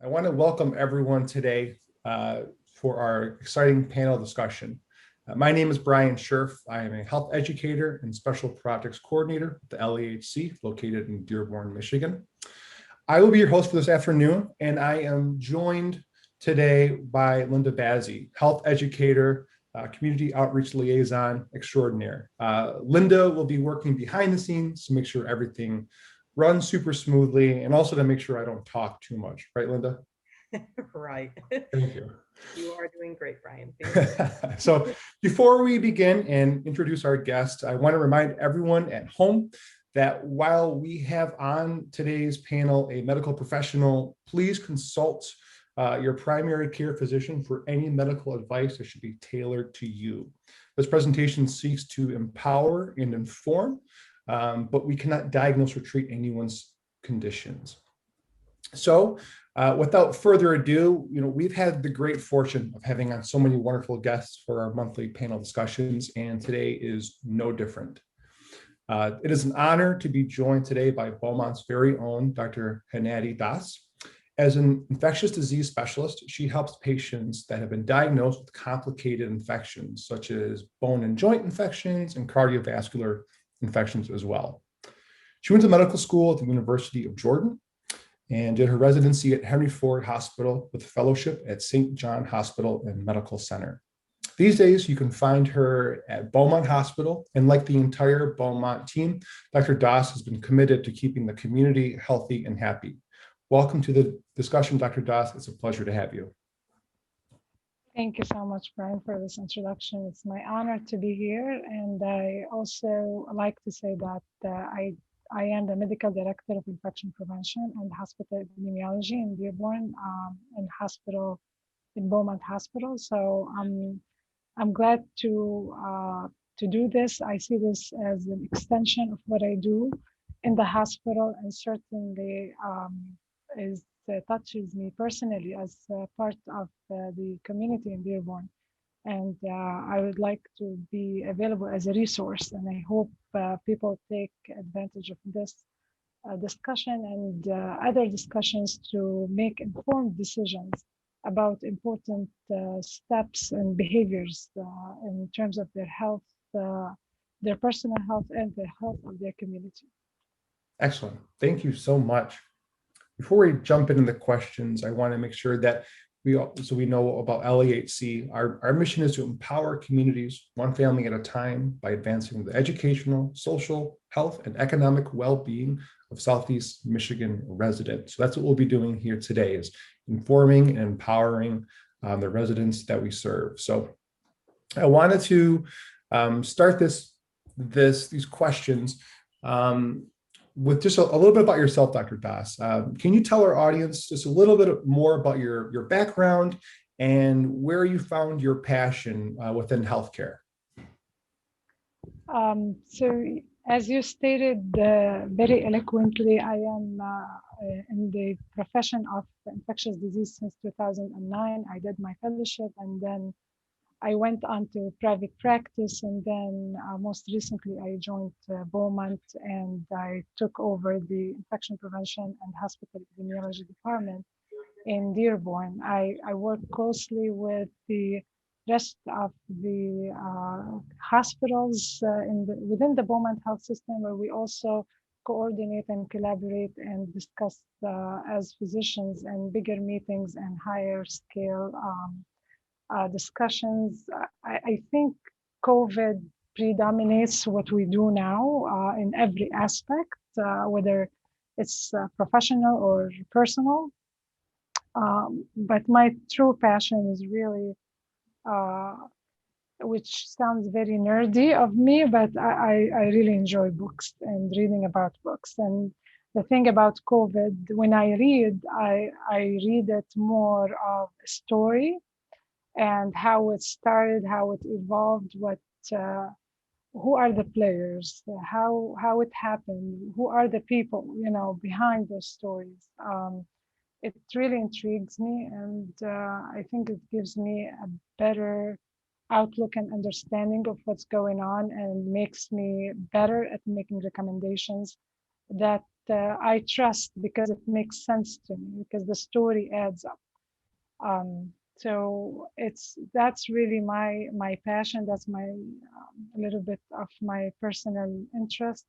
I want to welcome everyone today for our exciting panel discussion. My name is Brian Scherf. I am a health educator and special projects coordinator at the LEHC located in Dearborn, Michigan. I will be your host for this afternoon, and I am joined today by Linda Bazzi, health educator, community outreach liaison extraordinaire. Linda will be working behind the scenes to make sure everything runs super smoothly and also to make sure I don't talk too much. Right, Linda? Right. Thank you. You are doing great, Brian. So before we begin and introduce our guest, I want to remind everyone at home that while we have on today's panel a medical professional, please consult your primary care physician for any medical advice that should be tailored to you. This presentation seeks to empower and inform, but we cannot diagnose or treat anyone's conditions. So without further ado, we've had the great fortune of having on so many wonderful guests for our monthly panel discussions, and today is no different. It is an honor to be joined today by Beaumont's very own Dr. Hanady Daas. As an infectious disease specialist, she helps patients that have been diagnosed with complicated infections, such as bone and joint infections and cardiovascular infections as well. She went to medical school at the University of Jordan and did her residency at Henry Ford Hospital with fellowship at St. John Hospital and Medical Center. These days, you can find her at Beaumont Hospital, and like the entire Beaumont team, Dr. Daas has been committed to keeping the community healthy and happy. Welcome to the discussion, Dr. Daas. It's a pleasure to have you. Thank you so much, Brian, for this introduction. It's my honor to be here. And I also like to say that I am the medical director of infection prevention and hospital epidemiology in Dearborn, in Beaumont Hospital. So I'm glad to do this. I see this as an extension of what I do in the hospital, and certainly touches me personally as part of the community in Dearborn. And I would like to be available as a resource, and I hope people take advantage of this discussion and other discussions to make informed decisions about important steps and behaviors in terms of their health, their personal health, and the health of their community. Excellent. Thank you so much. Before we jump into the questions, I want to make sure that we know about LEHC. Our mission is to empower communities one family at a time by advancing the educational, social, health, and economic well-being of Southeast Michigan residents. So that's what we'll be doing here today, is informing and empowering the residents that we serve. So I wanted to start these questions with just a little bit about yourself, Dr. Daas. Can you tell our audience just a little bit more about your background and where you found your passion within healthcare? So as you stated very eloquently, I am in the profession of infectious disease since 2009. I did my fellowship, and then I went on to private practice, and then most recently I joined Beaumont, and I took over the infection prevention and hospital epidemiology department in Dearborn. I work closely with the rest of the hospitals within the Beaumont health system, where we also coordinate and collaborate and discuss as physicians and bigger meetings and higher scale discussions. I think COVID predominates what we do now in every aspect, whether it's professional or personal. But my true passion is really, which sounds very nerdy of me, but I really enjoy books and reading about books. And the thing about COVID, when I read read it more of a story and how it started, how it evolved, who are the players, how it happened, who are the people, behind those stories. It really intrigues me, and I think it gives me a better outlook and understanding of what's going on, and makes me better at making recommendations that I trust because it makes sense to me, because the story adds up. So that's really my passion. That's my a little bit of my personal interest.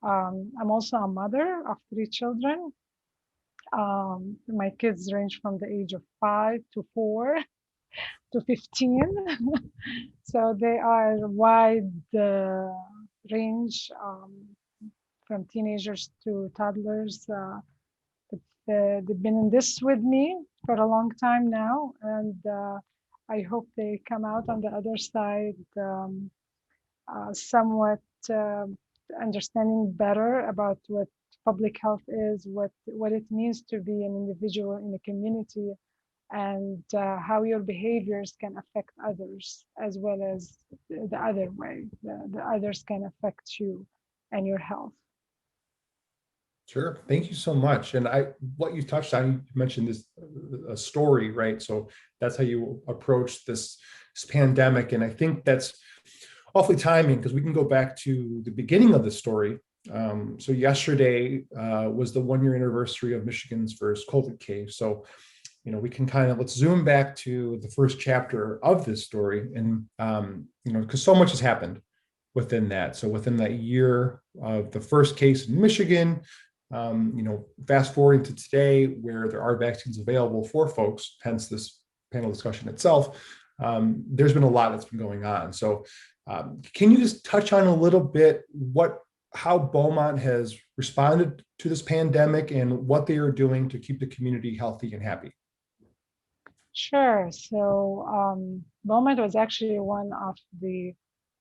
I'm also a mother of 3 children. My kids range from the age of 5 to 4 to 15. So they are wide range, from teenagers to toddlers. They've been in this with me for a long time now, and I hope they come out on the other side somewhat understanding better about what public health is, what it means to be an individual in a community, and how your behaviors can affect others, as well as the other way. The others can affect you and your health. Sure. Thank you so much. And what you touched on, you mentioned this a story, right? So that's how you approach this pandemic. And I think that's awfully timing, because we can go back to the beginning of the story. So yesterday was the 1-year anniversary of Michigan's first COVID case. So, we can let's zoom back to the first chapter of this story. And, because so much has happened within that. So within that year of the first case in Michigan, fast forwarding to today, where there are vaccines available for folks, hence this panel discussion itself, there's been a lot that's been going on. So can you just touch on a little bit how Beaumont has responded to this pandemic and what they are doing to keep the community healthy and happy? Sure. So Beaumont was actually one of the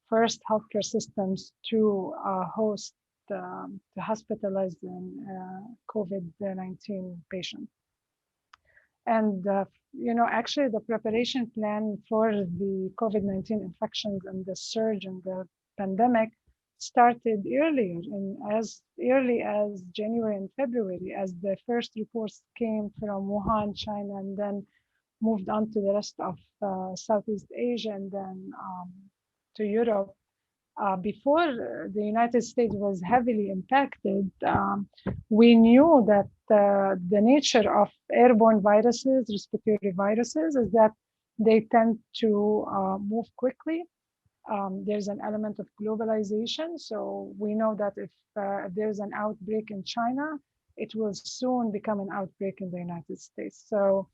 first healthcare systems to host the hospitalized COVID-19 patients. And, actually the preparation plan for the COVID-19 infections and the surge in the pandemic started earlier, as early as January and February, as the first reports came from Wuhan, China, and then moved on to the rest of Southeast Asia, and then to Europe. Before the United States was heavily impacted, we knew that the nature of airborne viruses, respiratory viruses, is that they tend to move quickly. There's an element of globalization. So we know that if there's an outbreak in China, it will soon become an outbreak in the United States. So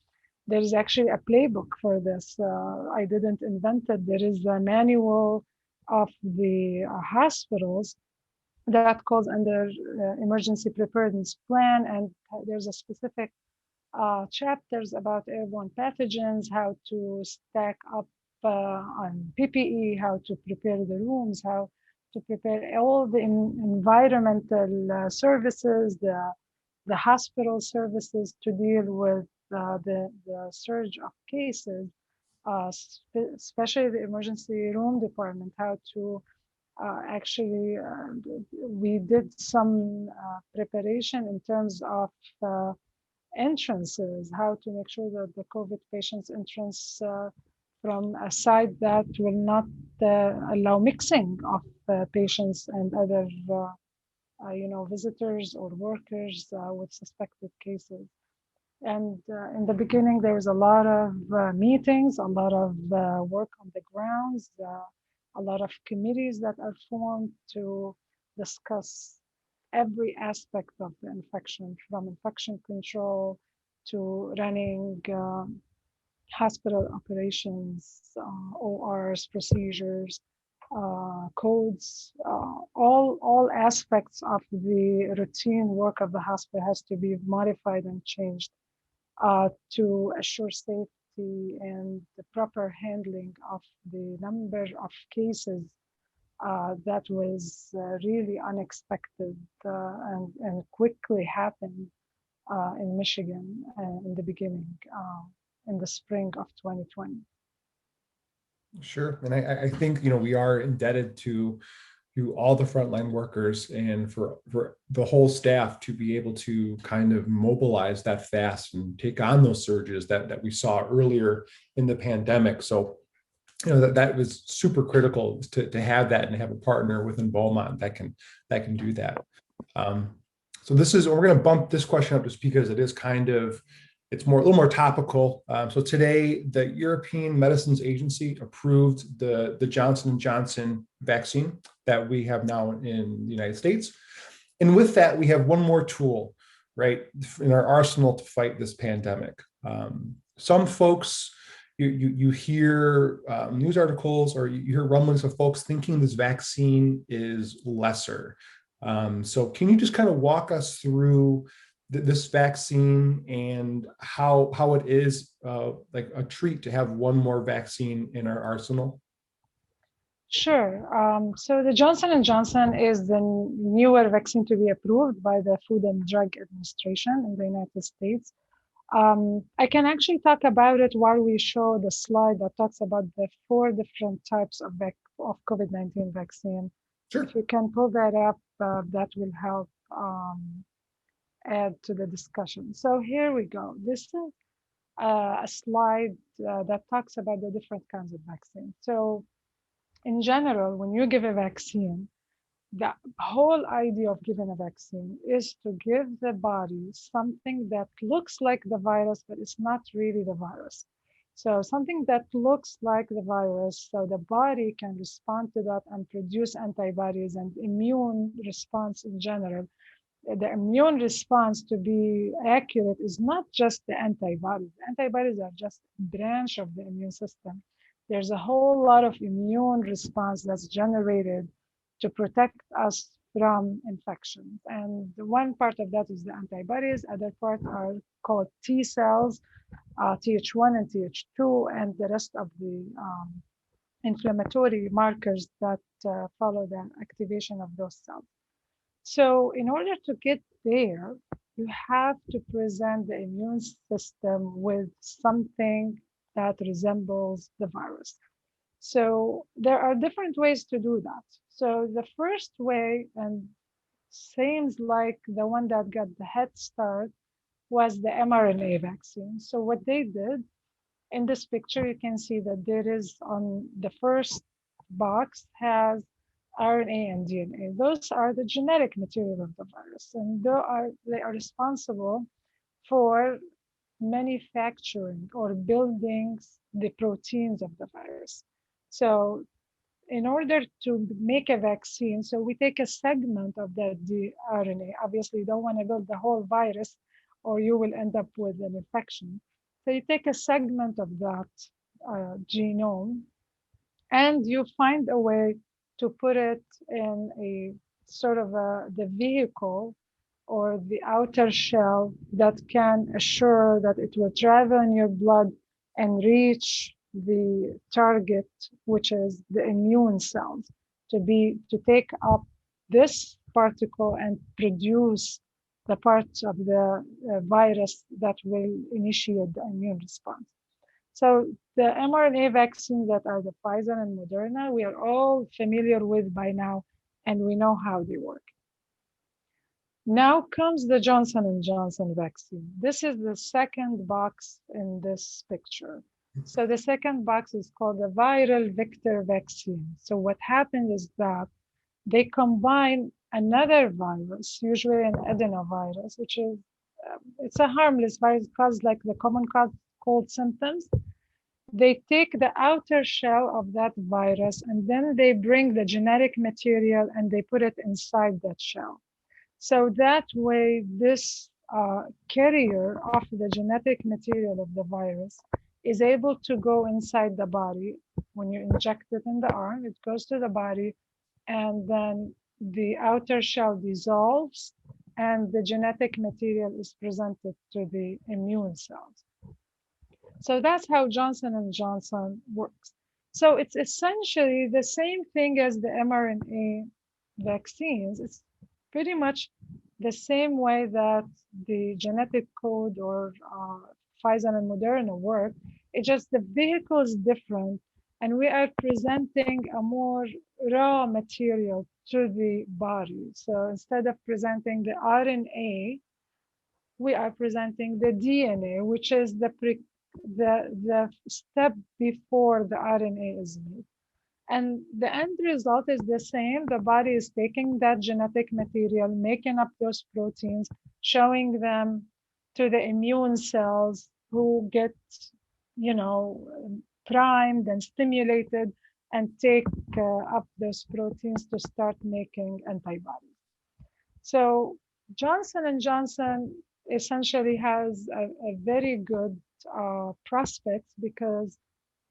there is actually a playbook for this. I didn't invent it. There is a manual of the hospitals that calls under emergency preparedness plan, and there's a specific chapters about airborne pathogens, how to stack up on PPE, how to prepare the rooms, how to prepare all the environmental services, the hospital services to deal with the surge of cases, especially the emergency room department, how to actually, we did some preparation in terms of entrances, how to make sure that the COVID patients entrance from a site that will not allow mixing of patients and other visitors or workers with suspected cases. And in the beginning, there was a lot of meetings, a lot of work on the grounds, a lot of committees that are formed to discuss every aspect of the infection, from infection control to running hospital operations, ORs, procedures, codes, all aspects of the routine work of the hospital has to be modified and changed to assure safety and the proper handling of the number of cases that was really unexpected and quickly happened in Michigan in the beginning, in the spring of 2020. Sure. And I think, we are indebted to all the frontline workers and for the whole staff to be able to kind of mobilize that fast and take on those surges that we saw earlier in the pandemic. So, that was super critical to have that and have a partner within Beaumont that can do that. So we're going to bump this question up just because it is it's a little more topical. So today, the European Medicines Agency approved the Johnson and Johnson vaccine that we have now in the United States. And with that, we have one more tool, right, in our arsenal to fight this pandemic. Some folks, you hear news articles or you hear rumblings of folks thinking this vaccine is lesser. So can you just kind of walk us through this vaccine and how it is like a treat to have one more vaccine in our arsenal? Sure. So the Johnson & Johnson is the newer vaccine to be approved by the Food and Drug Administration in the United States. I can actually talk about it while we show the slide that talks about the 4 different types of COVID-19 vaccine. Sure. If you can pull that up, that will help add to the discussion. So here we go. This is a slide that talks about the different kinds of vaccine. So in general, when you give a vaccine, the whole idea of giving a vaccine is to give the body something that looks like the virus, but it's not really the virus. So something that looks like the virus, so the body can respond to that and produce antibodies and immune response in general. The immune response, to be accurate, is not just the antibodies. The antibodies are just a branch of the immune system. There's a whole lot of immune response that's generated to protect us from infections. And the one part of that is the antibodies. Other part are called T cells, Th1 and Th2, and the rest of the inflammatory markers that follow the activation of those cells. So in order to get there, you have to present the immune system with something that resembles the virus. So there are different ways to do that. So the first way, and seems like the one that got the head start, was the mRNA vaccine. So what they did, in this picture, you can see that there is, on the first box, has RNA and DNA. Those are the genetic material of the virus, and they are responsible for manufacturing or building the proteins of the virus. So in order to make a vaccine, so we take a segment of the RNA. Obviously, you don't want to build the whole virus or you will end up with an infection. So you take a segment of that genome and you find a way to put it in a sort of the vehicle or the outer shell that can assure that it will travel in your blood and reach the target, which is the immune cells, to take up this particle and produce the parts of the virus that will initiate the immune response. So the mRNA vaccines that are the Pfizer and Moderna, we are all familiar with by now, and we know how they work. Now comes the Johnson & Johnson vaccine. This is the second box in this picture. So the second box is called the viral vector vaccine. So what happened is that they combine another virus, usually an adenovirus, which is, it's a harmless virus, causes like the common cold symptoms. They take the outer shell of that virus and then they bring the genetic material and they put it inside that shell. So that way, this carrier of the genetic material of the virus is able to go inside the body. When you inject it in the arm, it goes to the body, and then the outer shell dissolves, and the genetic material is presented to the immune cells. So that's how Johnson & Johnson works. So it's essentially the same thing as the mRNA vaccines. It's pretty much the same way that the genetic code or Pfizer and Moderna work. It's just the vehicle is different, and we are presenting a more raw material to the body. So instead of presenting the RNA, we are presenting the DNA, which is the step before the RNA is made. And the end result is the same. The body is taking that genetic material, making up those proteins, showing them to the immune cells who get, you know, primed and stimulated and take up those proteins to start making antibodies. So Johnson and Johnson essentially has a very good prospects because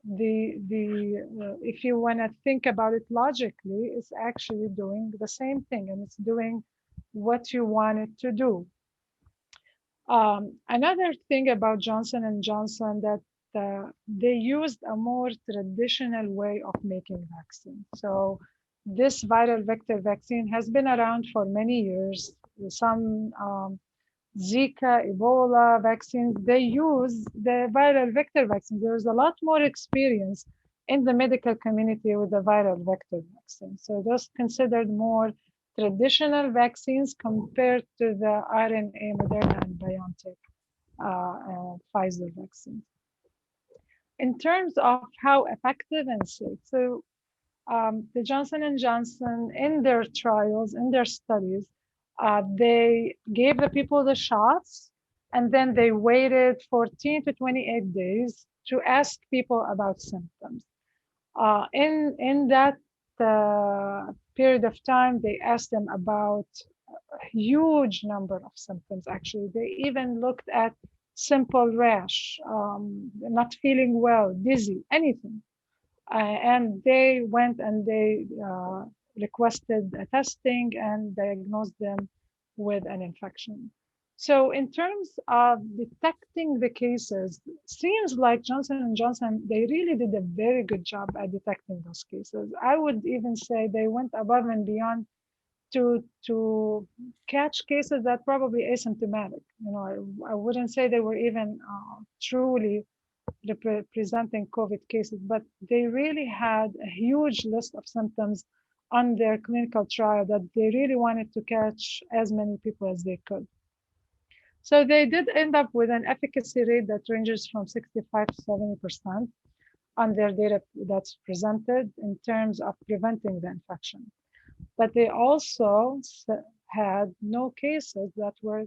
if you want to think about it logically, it's actually doing the same thing and it's doing what you want it to do. Another thing about Johnson and Johnson that they used a more traditional way of making vaccine. So this viral vector vaccine has been around for many years. Some Zika, Ebola vaccines, they use the viral vector vaccine. There's a lot more experience in the medical community with the viral vector vaccine. So those considered more traditional vaccines compared to the RNA, Moderna and BioNTech, Pfizer vaccines. In terms of how effective and safe, so the Johnson and Johnson in their trials, in their studies, they gave the people the shots and then they waited 14 to 28 days to ask people about symptoms. In that period of time, they asked them about a huge number of symptoms. Actually, they even looked at simple rash, not feeling well, dizzy, anything. And they went and they requested a testing and diagnosed them with an infection. So in terms of detecting the cases, seems like Johnson and Johnson, they really did a very good job at detecting those cases. I would even say they went above and beyond to catch cases that probably asymptomatic. You know, I wouldn't say they were even truly representing COVID cases, but they really had a huge list of symptoms on their clinical trial that they really wanted to catch as many people as they could. So they did end up with an efficacy rate that ranges from 65 to 70% on their data that's presented in terms of preventing the infection. But they also had no cases that were,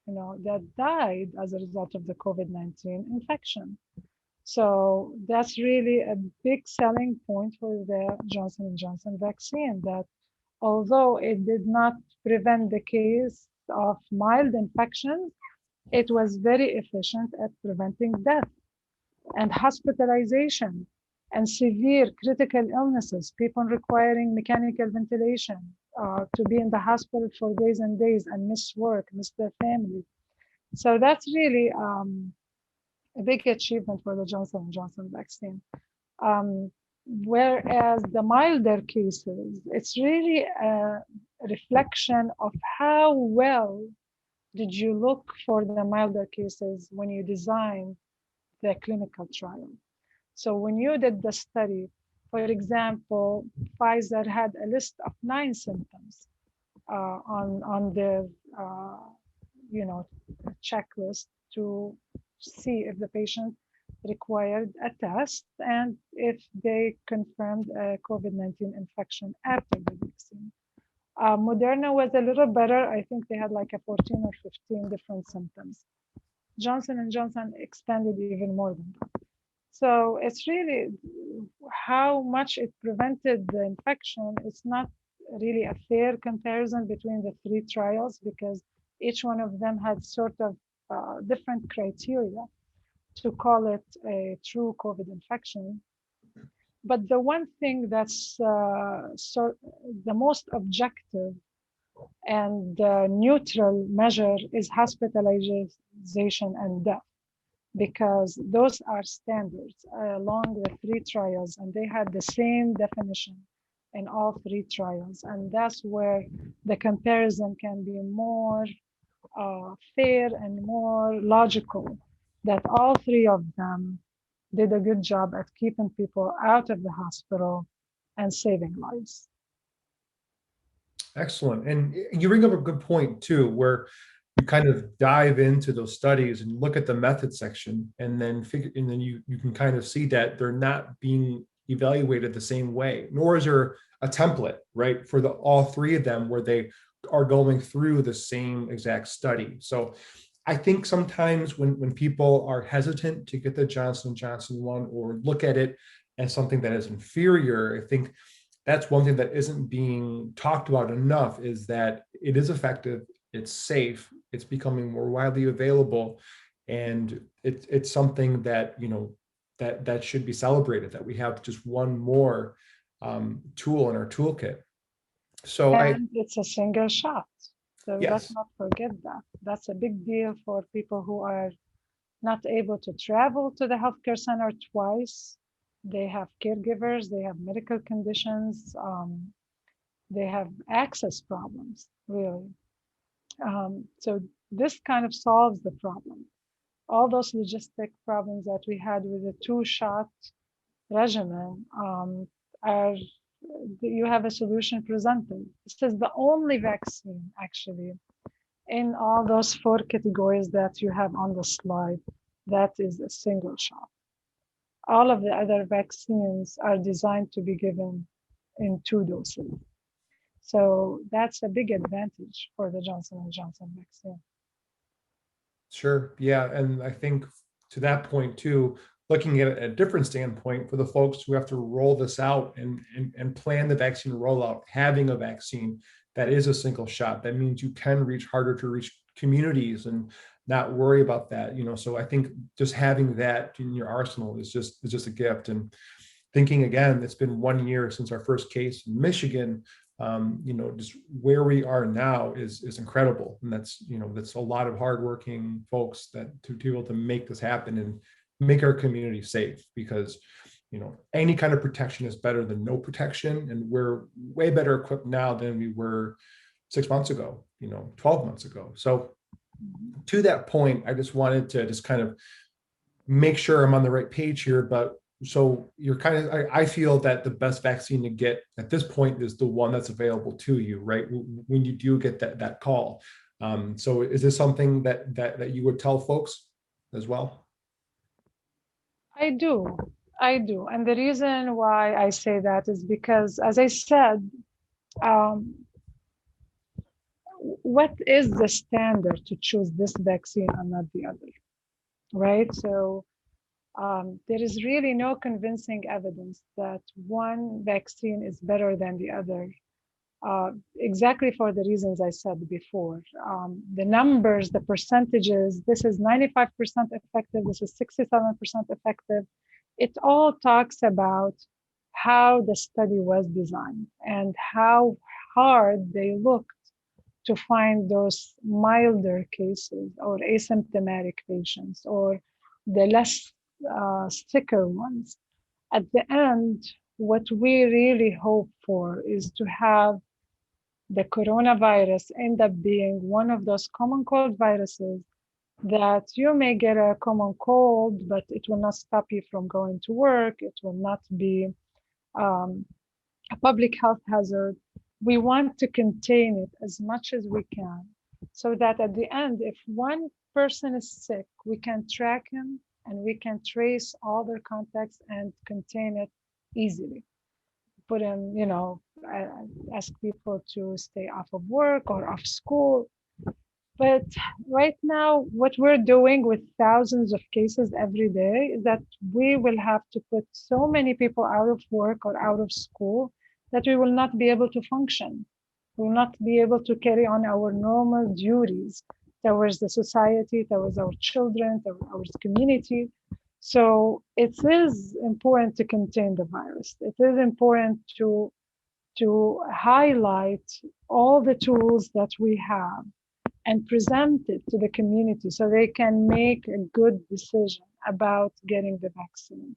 that died as a result of the COVID-19 infection. So that's really a big selling point for the Johnson & Johnson vaccine, that although it did not prevent the case of mild infections, it was very efficient at preventing death and hospitalization and severe critical illnesses, people requiring mechanical ventilation, to be in the hospital for days and days and miss work, miss their family. So that's really a big achievement for the Johnson & Johnson vaccine. Whereas the milder cases, it's really a reflection of how well did you look for the milder cases when you designed the clinical trial. So when you did the study, for example, Pfizer had a list of 9 symptoms on their checklist to see if the patient required a test and if they confirmed a COVID-19 infection after the vaccine. Moderna was a little better. I think they had like a 14 or 15 different symptoms. Johnson & Johnson expanded even more than that. So it's really how much it prevented the infection. It's not really a fair comparison between the 3 trials because each one of them had sort of different criteria to call it a true COVID infection. But the one thing that's the most objective and neutral measure is hospitalization and death, because those are standards along the 3 trials, and they had the same definition in all 3 trials. And that's where the comparison can be more fair and more logical, that all 3 of them did a good job at keeping people out of the hospital and saving lives. Excellent. And you bring up a good point too, where you kind of dive into those studies and look at the method section, and then you can kind of see that they're not being, evaluated the same way, nor is there a template, right, for all three of them where they are going through the same exact study. So I think sometimes when people are hesitant to get the Johnson & Johnson one or look at it as something that is inferior, I think that's one thing that isn't being talked about enough, is that it is effective, it's safe, it's becoming more widely available, and it's something that, you know, that should be celebrated, that we have just one more tool in our toolkit. So And it's a single shot. So let's yes, not forget that. That's a big deal for people who are not able to travel to the healthcare center twice. They have caregivers, they have medical conditions, they have access problems, really. So this kind of solves the problem. All those logistic problems that we had with the two-shot regimen are, you have a solution presented. This is the only vaccine actually in all those four categories that you have on the slide that is a single shot. All of the other vaccines are designed to be given in two doses. So that's a big advantage for the Johnson & Johnson vaccine. sure. Yeah. And I think to that point too, looking at a different standpoint for the folks who have to roll this out and plan the vaccine rollout, having a vaccine that is a single shot, that means you can reach harder to reach communities and not worry about that, you know. So I think just having that in your arsenal is just a gift. And thinking again, it's been 1 year since our first case in Michigan. You know, just where we are now is incredible, and that's, you know, that's a lot of hardworking folks that to be able to make this happen and make our community safe, because, you know, any kind of protection is better than no protection, and we're way better equipped now than we were 6 months ago, you know, 12 months ago. So to that point, I just wanted to just kind of make sure I'm on the right page here. But so you're kind of, I feel that the best vaccine to get at this point is the one that's available to you, right? When you do get that call. So is this something that you would tell folks as well? I do. I do. And the reason why I say that is because, as I said, um, what is the standard to choose this vaccine and not the other, right? So there is really no convincing evidence that one vaccine is better than the other, exactly for the reasons I said before. The numbers, the percentages, this is 95% effective, this is 67% effective. It all talks about how the study was designed and how hard they looked to find those milder cases or asymptomatic patients or the less sicker ones. At the end, what we really hope for is to have the coronavirus end up being one of those common cold viruses that you may get a common cold, but it will not stop you from going to work. It will not be um, a public health hazard. We want to contain it as much as we can so that at the end, if one person is sick, we can track him and we can trace all their contacts and contain it easily. Put him, you know, ask people to stay off of work or off school. But right now, what we're doing with thousands of cases every day is that we will have to put so many people out of work or out of school that we will not be able to function. We will not be able to carry on our normal duties towards the society, towards our children, towards our community. So it is important to contain the virus. It is important to highlight all the tools that we have and present it to the community so they can make a good decision about getting the vaccine.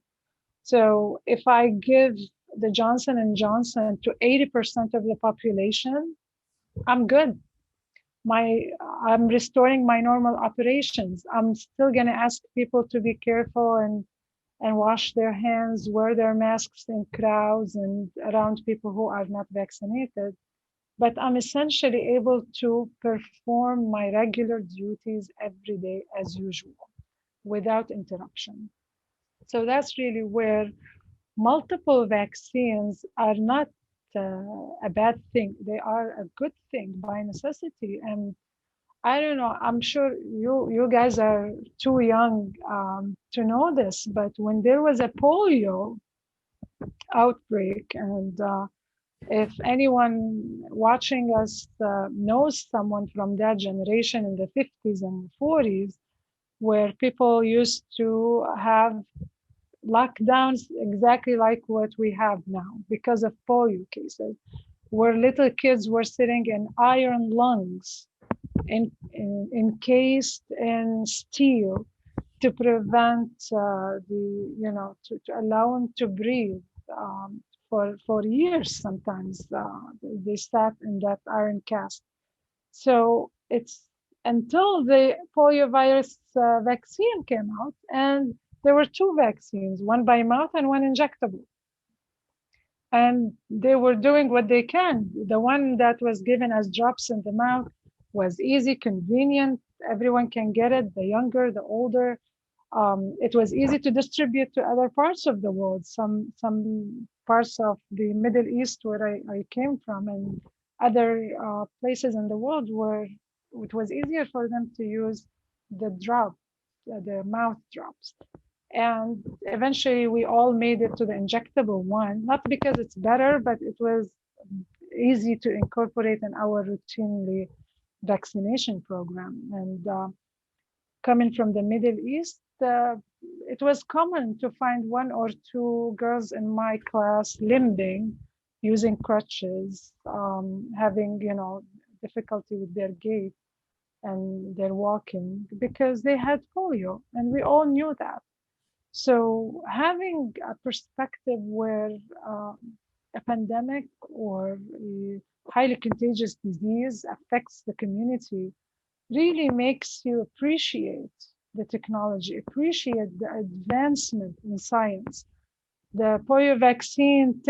So if I give the Johnson and Johnson to 80% of the population, I'm good. I'm restoring my normal operations. I'm still going to ask people to be careful and wash their hands, wear their masks in crowds and around people who are not vaccinated. But I'm essentially able to perform my regular duties every day as usual without interruption. So that's really where multiple vaccines are not a bad thing. They are a good thing by necessity. And I don't know, I'm sure you guys are too young to know this, but when there was a polio outbreak, and if anyone watching us knows someone from that generation in the 50s and 40s, where people used to have lockdowns exactly like what we have now because of polio cases, where little kids were sitting in iron lungs encased in steel to prevent to allow them to breathe for years. Sometimes they sat in that iron cast. So it's until the poliovirus vaccine came out, and there were two vaccines, one by mouth and one injectable. And they were doing what they can. The one that was given as drops in the mouth was easy, convenient. Everyone can get it, the younger, the older. It was easy to distribute to other parts of the world. Some parts of the Middle East where I came from, and other places in the world where it was easier for them to use the drop, the mouth drops. And eventually we all made it to the injectable one, not because it's better, but it was easy to incorporate in our routinely vaccination program. And coming from the Middle East, it was common to find one or two girls in my class limping, using crutches, having difficulty with their gait and their walking because they had polio, and we all knew that. So having a perspective where a pandemic or a highly contagious disease affects the community really makes you appreciate the technology, appreciate the advancement in science. The polio vaccine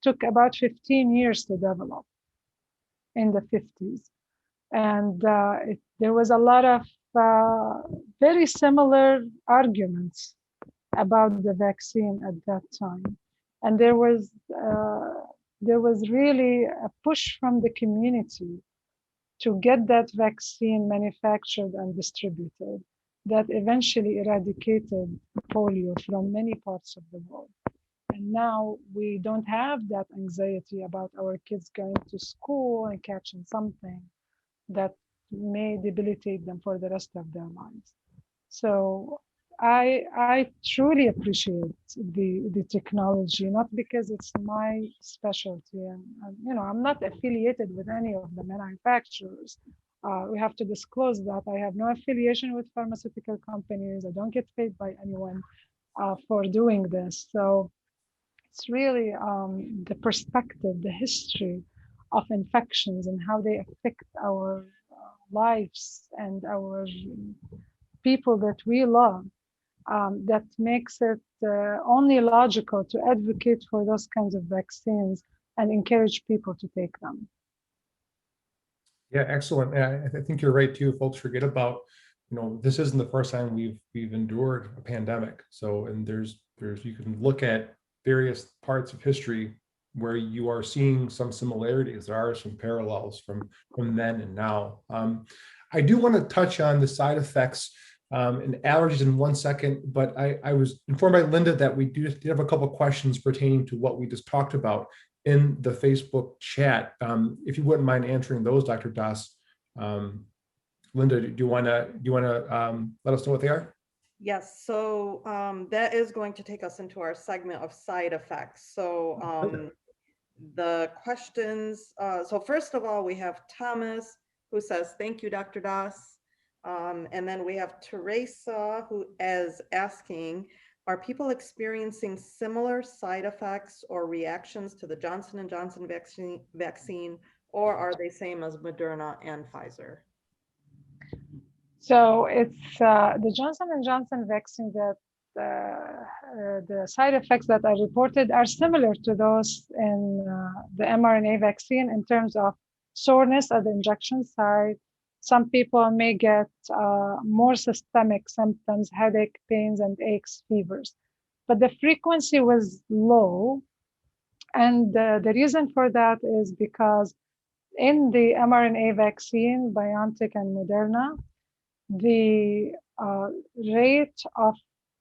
took about 15 years to develop in the 50s. And there was a lot of very similar arguments about the vaccine at that time. And there was really a push from the community to get that vaccine manufactured and distributed that eventually eradicated polio from many parts of the world. And now we don't have that anxiety about our kids going to school and catching something that may debilitate them for the rest of their lives. So I truly appreciate the technology, not because it's my specialty, and I'm not affiliated with any of the manufacturers. We have to disclose that I have no affiliation with pharmaceutical companies. I don't get paid by anyone for doing this. So it's really the perspective, the history of infections and how they affect our lives and our people that we love, that makes it only logical to advocate for those kinds of vaccines and encourage people to take them. Yeah, excellent. Yeah, I think you're right too. Folks forget about, this isn't the first time we've endured a pandemic. So, and there's you can look at various parts of history where you are seeing some similarities. There are some parallels from then and now. I do want to touch on the side effects and allergies in 1 second, but I was informed by Linda that we did have a couple of questions pertaining to what we just talked about in the Facebook chat. If you wouldn't mind answering those, Dr. Daas. Linda, do you want to let us know what they are? Yes, so that is going to take us into our segment of side effects. So the questions, so first of all, we have Thomas who says, thank you, Dr. Daas. And then we have Teresa who is asking, are people experiencing similar side effects or reactions to the Johnson & Johnson vaccine, or are they same as Moderna and Pfizer? So it's the Johnson & Johnson vaccine that the side effects that I reported are similar to those in the mRNA vaccine in terms of soreness at the injection site. Some people may get more systemic symptoms, headache, pains, and aches, fevers. but the frequency was low. And the reason for that is because in the mRNA vaccine, BioNTech and Moderna, the rate of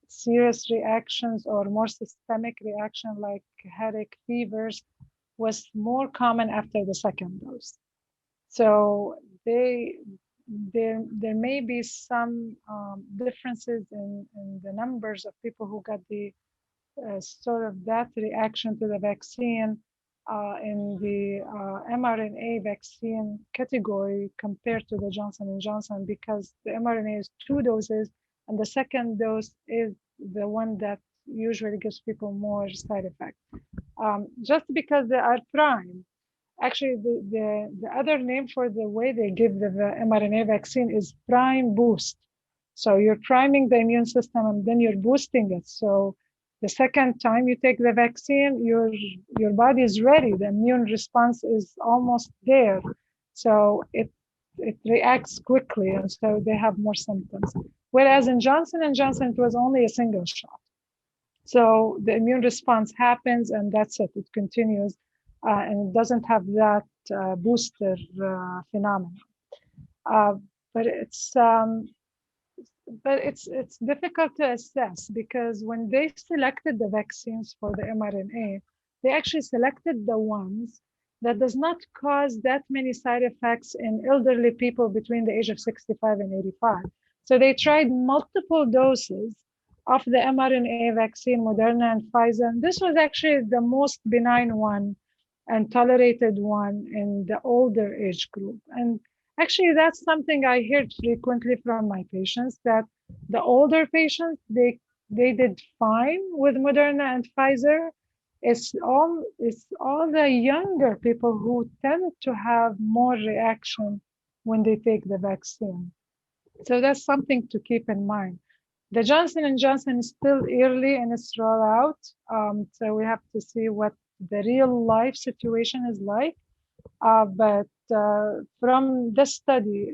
serious reactions or more systemic reaction like headache, fevers was more common after the second dose. So there may be some differences in the numbers of people who got the sort of that reaction to the vaccine in the mRNA vaccine category compared to the Johnson & Johnson, because the mRNA is 2 doses and the second dose is the one that usually gives people more side effects. Just because they are prime. Actually, the other name for the way they give the mRNA vaccine is prime boost. So you're priming the immune system and then you're boosting it. So the second time you take the vaccine, your body is ready. The immune response is almost there. So it reacts quickly, and so they have more symptoms. Whereas in Johnson & Johnson, it was only a single shot. So the immune response happens and that's it. It continues and it doesn't have that booster phenomenon. Uh, but it's difficult to assess because when they selected the vaccines for the mRNA, they actually selected the ones that does not cause that many side effects in elderly people between the age of 65 and 85. So they tried multiple doses of the mRNA vaccine, Moderna and Pfizer. And this was actually the most benign one and tolerated one in the older age group. And actually, that's something I heard frequently from my patients, that the older patients, they did fine with Moderna and Pfizer. It's all the younger people who tend to have more reaction when they take the vaccine. So that's something to keep in mind. The Johnson & Johnson is still early in its rollout, so we have to see what the real life situation is like. But from this study,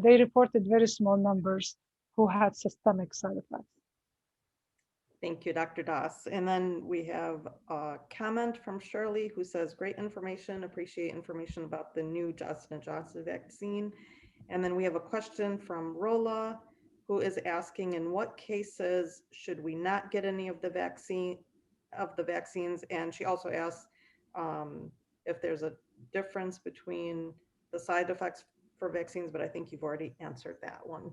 they reported very small numbers who had systemic side effects. Thank you, Dr. Daas. And then we have a comment from Shirley who says, great information, appreciate information about the new Johnson & Johnson vaccine. And then we have a question from Rola, who is asking, in what cases should we not get any of the vaccines? And she also asks if there's a difference between the side effects for vaccines, but I think you've already answered that one.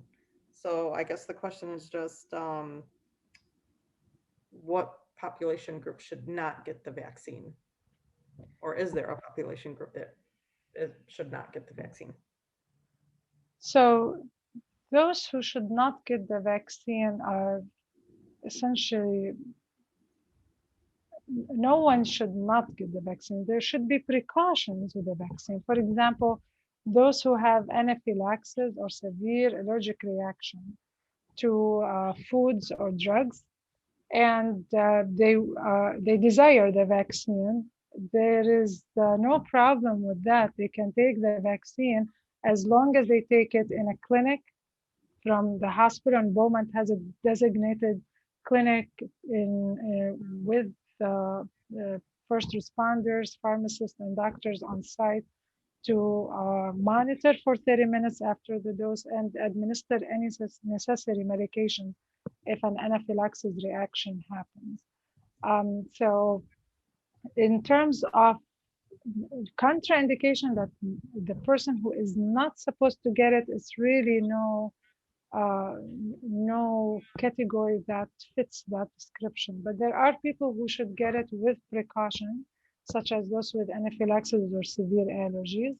So I guess the question is just what population group should not get the vaccine? Or is there a population group that should not get the vaccine? So those who should not get the vaccine are essentially, no one should not get the vaccine. There should be precautions with the vaccine. For example, those who have anaphylaxis or severe allergic reaction to foods or drugs, and they desire the vaccine, there is no problem with that. They can take the vaccine as long as they take it in a clinic from the hospital. And Beaumont has a designated clinic with first responders, pharmacists, and doctors on site to monitor for 30 minutes after the dose and administer any necessary medication if an anaphylaxis reaction happens. So in terms of contraindication, that the person who is not supposed to get it, is really no category that fits that description. But there are people who should get it with precaution, such as those with anaphylaxis or severe allergies.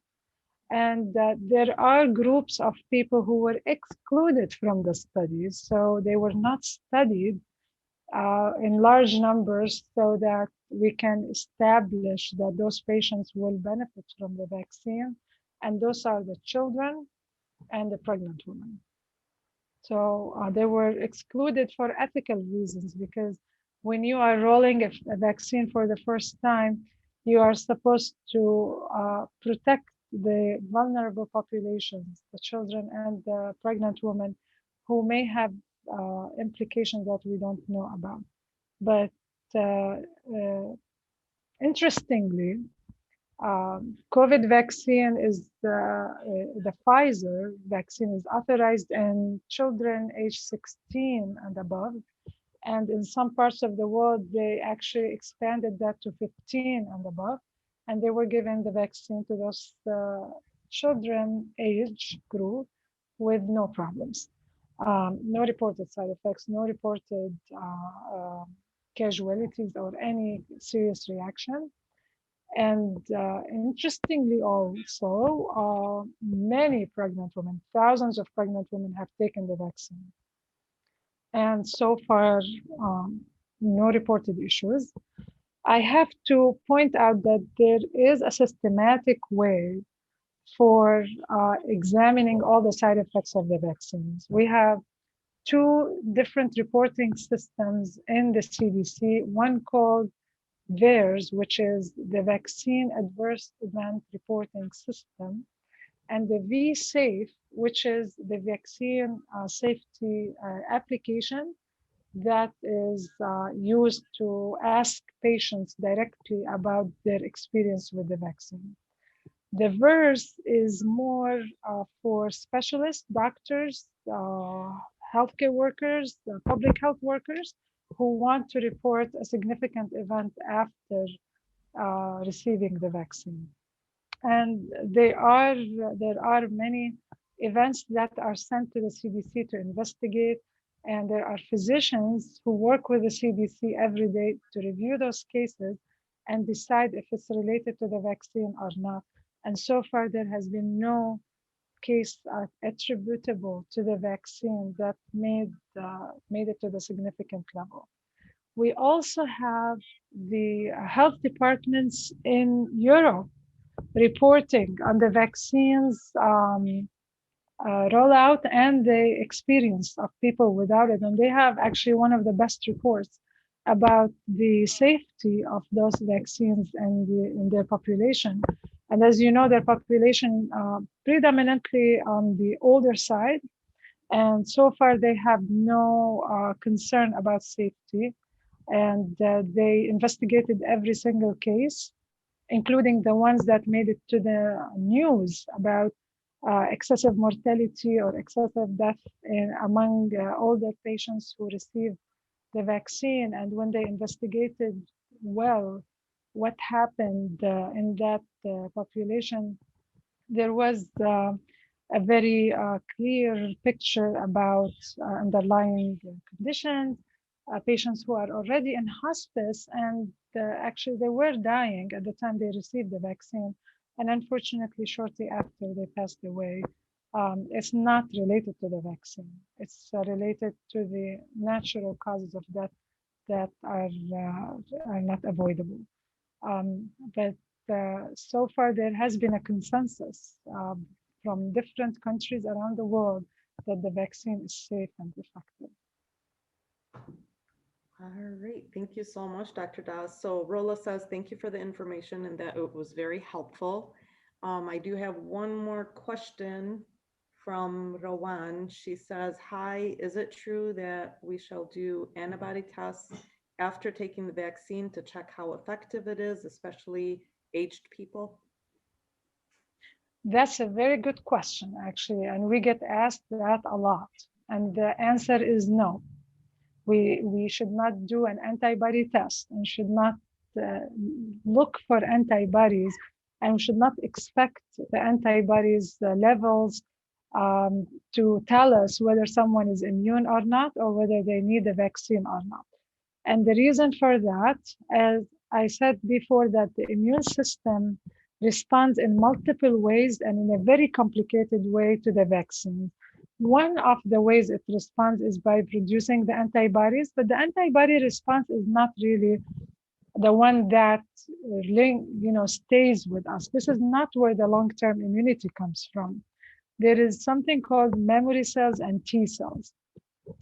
And there are groups of people who were excluded from the studies. So they were not studied in large numbers so that we can establish that those patients will benefit from the vaccine. And those are the children and the pregnant women. So they were excluded for ethical reasons, because when you are rolling a vaccine for the first time, you are supposed to protect the vulnerable populations, the children and the pregnant women who may have implications that we don't know about. But uh, uh, interestingly, COVID vaccine is the Pfizer vaccine is authorized in children age 16 and above. And in some parts of the world, they actually expanded that to 15 and above. And they were giving the vaccine to those children age group with no problems. No reported side effects, no reported casualties or any serious reaction. And interestingly, also, many pregnant women, thousands of pregnant women have taken the vaccine. And so far, no reported issues. I have to point out that there is a systematic way for examining all the side effects of the vaccines. We have two different reporting systems in the CDC, one called VAERS, which is the Vaccine Adverse Event Reporting System, and the VSafe, which is the vaccine safety application that is used to ask patients directly about their experience with the vaccine. The VERS is more for specialists, doctors, healthcare workers, public health workers who want to report a significant event after receiving the vaccine. And there are many events that are sent to the CDC to investigate, and there are physicians who work with the CDC every day to review those cases and decide if it's related to the vaccine or not. And so far, there has been no case attributable to the vaccine that made it to the significant level. We also have the health departments in Europe reporting on the vaccines rollout and the experience of people without it. And they have actually one of the best reports about the safety of those vaccines in their population. And as you know, their population predominantly on the older side. And so far, they have no concern about safety. And they investigated every single case, including the ones that made it to the news about excessive mortality or excessive death among older patients who received the vaccine. And when they investigated well what happened in that population, there was a very clear picture about underlying conditions, patients who are already in hospice, and actually they were dying at the time they received the vaccine. And unfortunately, shortly after they passed away. It's not related to the vaccine. It's related to the natural causes of death that are not avoidable. But so far, there has been a consensus from different countries around the world that the vaccine is safe and effective. All right, thank you so much, Dr. Daas. So Rola says, thank you for the information and that it was very helpful. I do have one more question from Rowan. She says, hi, is it true that we shall do antibody tests after taking the vaccine to check how effective it is, especially aged people? That's a very good question, actually, and we get asked that a lot. And the answer is no. We should not do an antibody test and should not look for antibodies, and we should not expect the antibodies levels to tell us whether someone is immune or not, or whether they need the vaccine or not. And the reason for that, as I said before, that the immune system responds in multiple ways and in a very complicated way to the vaccine. One of the ways it responds is by producing the antibodies, but the antibody response is not really the one that stays with us. This is not where the long-term immunity comes from. There is something called memory cells and T cells.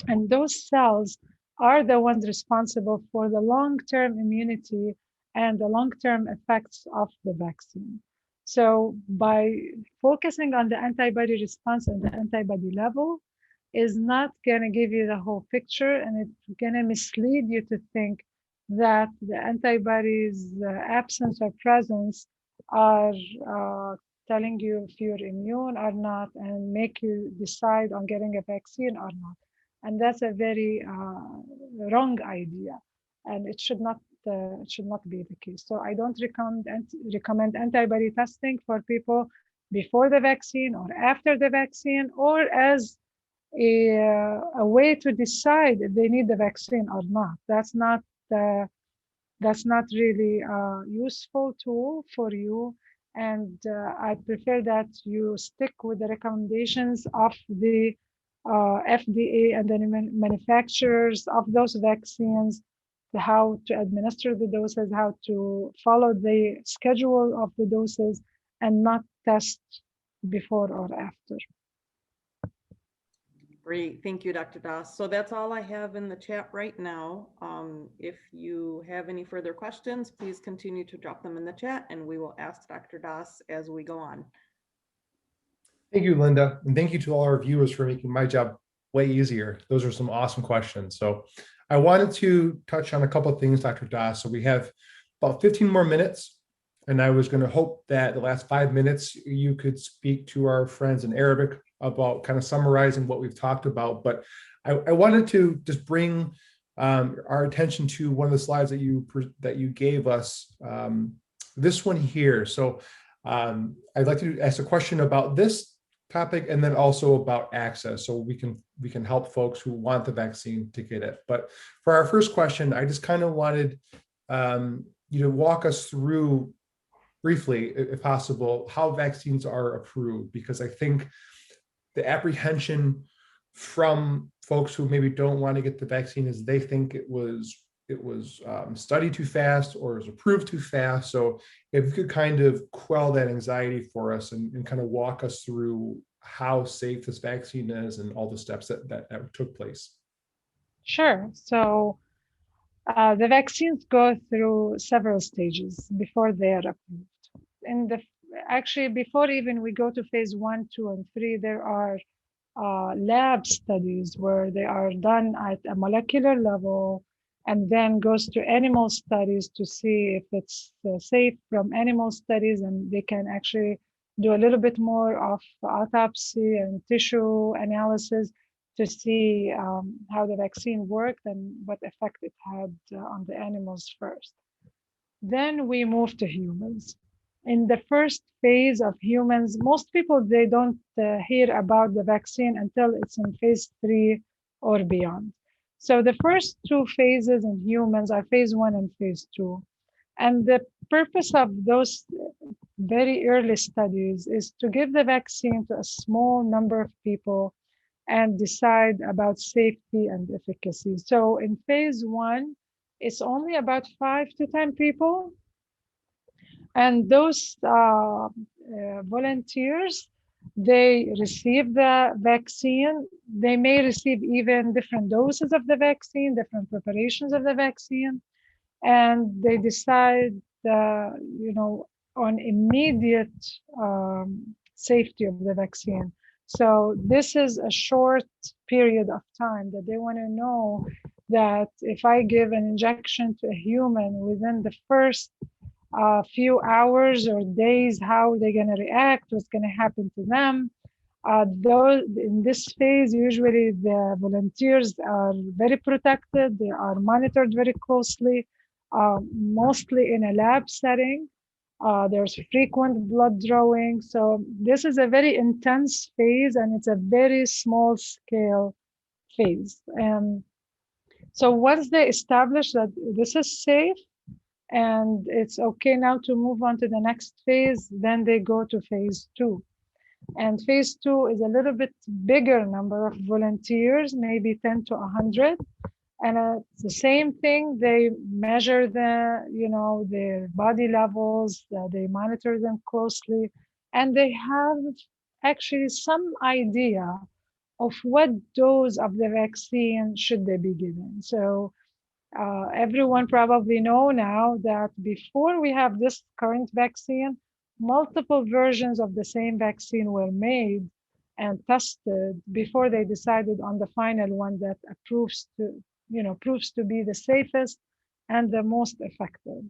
And those cells are the ones responsible for the long-term immunity and the long-term effects of the vaccine. So by focusing on the antibody response and the antibody level, is not going to give you the whole picture, and it's going to mislead you to think that the antibodies absence or presence are telling you if you're immune or not and make you decide on getting a vaccine or not. And that's a very wrong idea, and it should not be the case. So I don't recommend antibody testing for people before the vaccine or after the vaccine, or as a way to decide if they need the vaccine or not. Uh, that's not really a useful tool for you. And I prefer that you stick with the recommendations of the FDA and the manufacturers of those vaccines, how to administer the doses, how to follow the schedule of the doses, and not test before or after. Great, thank you, Dr. Daas. So that's all I have in the chat right now. If you have any further questions, please continue to drop them in the chat and we will ask Dr. Daas as we go on. Thank you, Linda. And thank you to all our viewers for making my job way easier. Those are some awesome questions. So I wanted to touch on a couple of things, Dr. Daas. So we have about 15 more minutes, and I was going to hope that the last 5 minutes you could speak to our friends in Arabic about kind of summarizing what we've talked about. But I wanted to just bring our attention to one of the slides that you gave us, this one here. So I'd like to ask a question about this topic and then also about access, so we can help folks who want the vaccine to get it. But for our first question, I just kind of wanted you to walk us through briefly, if possible, how vaccines are approved, because I think the apprehension from folks who maybe don't want to get the vaccine is they think it was studied too fast or was approved too fast. So if you could kind of quell that anxiety for us and kind of walk us through how safe this vaccine is and all the steps that took place. Sure. So the vaccines go through several stages before they are approved. Actually, before even we go to phase 1, 2, and 3, there are lab studies where they are done at a molecular level and then goes to animal studies to see if it's safe from animal studies, and they can actually do a little bit more of autopsy and tissue analysis to see how the vaccine worked and what effect it had on the animals first. Then we move to humans. In the first phase of humans, most people, they don't hear about the vaccine until it's in phase 3 or beyond. So the first 2 phases in humans are phase 1 and phase 2. And the purpose of those very early studies is to give the vaccine to a small number of people and decide about safety and efficacy. So in phase 1, it's only about 5 to 10 people. And those volunteers, they receive the vaccine. They may receive even different doses of the vaccine, different preparations of the vaccine, and they decide, on immediate safety of the vaccine. So this is a short period of time that they want to know that if I give an injection to a human within the first few hours or days, how they're going to react, what's going to happen to them. Those in this phase, usually the volunteers are very protected. They are monitored very closely, mostly in a lab setting. There's frequent blood drawing. So this is a very intense phase, and it's a very small scale phase. So once they establish that this is safe, and it's okay now to move on to the next phase, then they go to phase 2. And phase 2 is a little bit bigger number of volunteers, maybe 10 to 100. And it's the same thing. They measure their body levels, they monitor them closely, and they have actually some idea of what dose of the vaccine should they be given. So everyone probably know now that before we have this current vaccine, multiple versions of the same vaccine were made and tested before they decided on the final one that proves to be the safest and the most effective.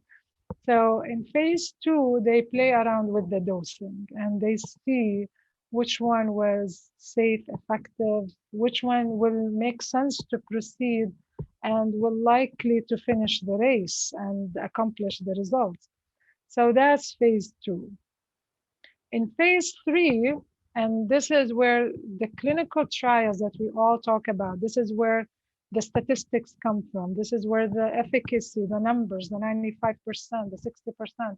So in phase 2, they play around with the dosing and they see which one was safe, effective, which one will make sense to proceed and will likely to finish the race and accomplish the results. So that's phase 2. In phase 3, and this is where the clinical trials that we all talk about, this is where the statistics come from. This is where the efficacy, the numbers, the 95%, the 60%,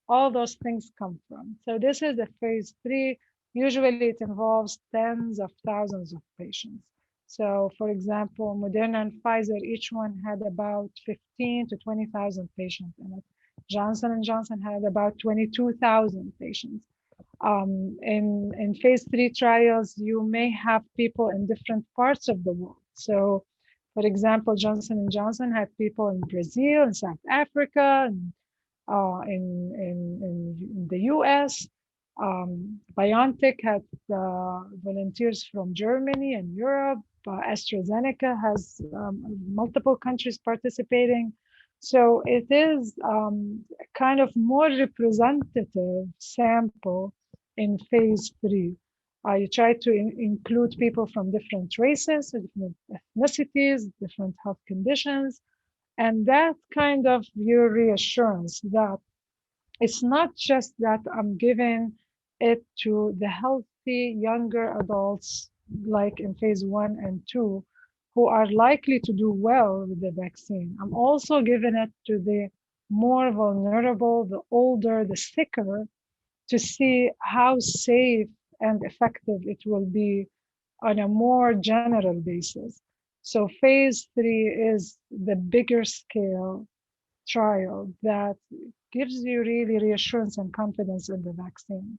all those things come from. So this is a phase 3. Usually it involves tens of thousands of patients. So for example, Moderna and Pfizer, each one had about 15 to 20,000 patients in it. Johnson & Johnson had about 22,000 patients. In phase 3 trials, you may have people in different parts of the world. So, for example, Johnson & Johnson had people in Brazil, in South Africa, in the US. BioNTech had volunteers from Germany and Europe. AstraZeneca has multiple countries participating. So it is kind of more representative sample in phase 3. You try to include people from different races, different ethnicities, different health conditions, and that kind of your reassurance that it's not just that I'm giving it to the healthy younger adults, like in phase 1 and 2, who are likely to do well with the vaccine. I'm also giving it to the more vulnerable, the older, the sicker, to see how safe and effective it will be on a more general basis. So phase 3 is the bigger scale trial that gives you really reassurance and confidence in the vaccine.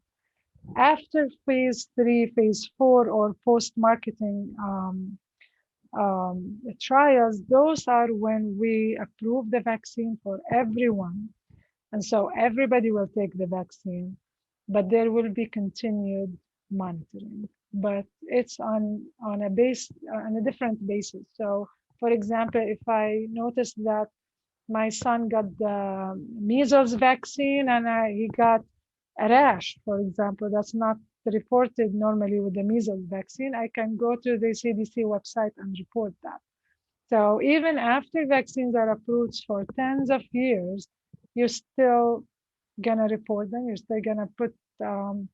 After phase 3, phase 4, or post-marketing trials, those are when we approve the vaccine for everyone. And so everybody will take the vaccine, but there will be continued monitoring. But it's on a different basis. So for example, if I notice that my son got the measles vaccine and he got a rash, for example, that's not reported normally with the measles vaccine, I can go to the CDC website and report that. So even after vaccines are approved for tens of years, you're still gonna report them. You're still gonna put an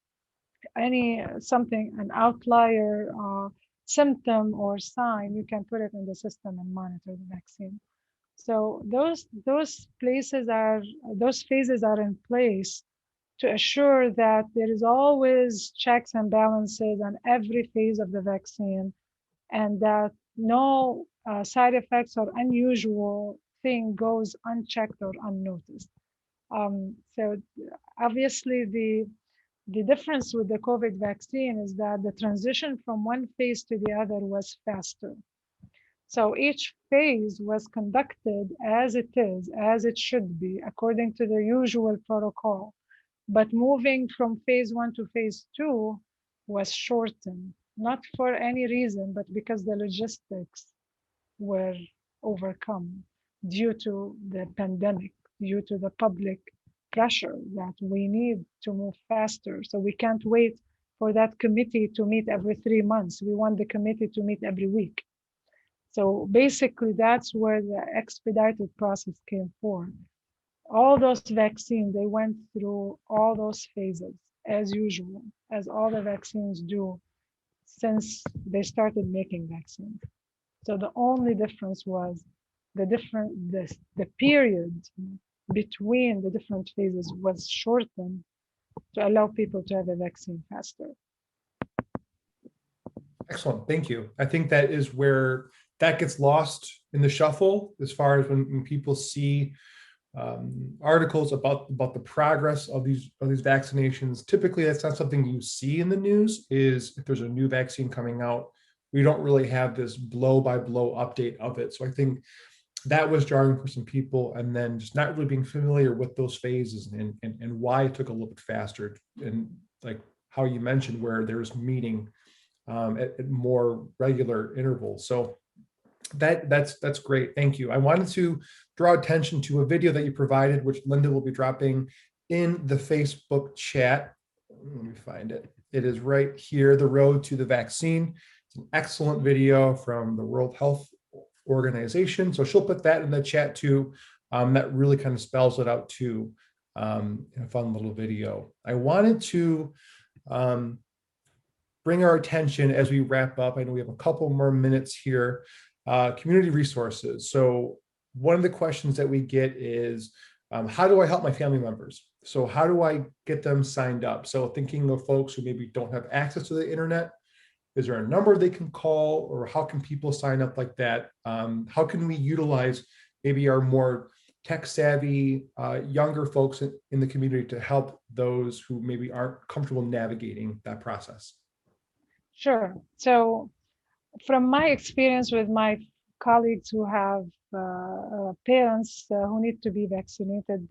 outlier symptom or sign, you can put it in the system and monitor the vaccine. So those phases are in place to assure that there is always checks and balances on every phase of the vaccine, and that no side effects or unusual thing goes unchecked or unnoticed. So obviously the difference with the COVID vaccine is that the transition from one phase to the other was faster. So each phase was conducted as it should be, according to the usual protocol. But moving from phase 1 to phase 2 was shortened, not for any reason, but because the logistics were overcome due to the pandemic, due to the public pressure that we need to move faster. So we can't wait for that committee to meet every 3 months. We want the committee to meet every week. So basically, that's where the expedited process came from. All those vaccines, they went through all those phases as usual, as all the vaccines do since they started making vaccines. So the only difference was the period between the different phases was shortened to allow people to have a vaccine faster. Excellent, thank you. I think that is where that gets lost in the shuffle as far as when people see articles about the progress of these vaccinations. Typically, that's not something you see in the news. Is if there's a new vaccine coming out, we don't really have this blow-by-blow update of it. So I think that was jarring for some people, and then just not really being familiar with those phases and why it took a little bit faster. And like how you mentioned, where there's meeting at more regular intervals. So that's great. Thank you. I wanted to draw attention to a video that you provided, which Linda will be dropping in the Facebook chat. Let me find it. It is right here, The Road to the Vaccine. It's an excellent video from the World Health Organization. So she'll put that in the chat too. That really kind of spells it out too, in a fun little video. I wanted to bring our attention as we wrap up. I know we have a couple more minutes here. Community resources. So one of the questions that we get is, how do I help my family members? So how do I get them signed up? So thinking of folks who maybe don't have access to the internet, is there a number they can call, or how can people sign up like that? How can we utilize maybe our more tech savvy, younger folks in the community to help those who maybe aren't comfortable navigating that process? Sure. So from my experience with my colleagues who have parents who need to be vaccinated,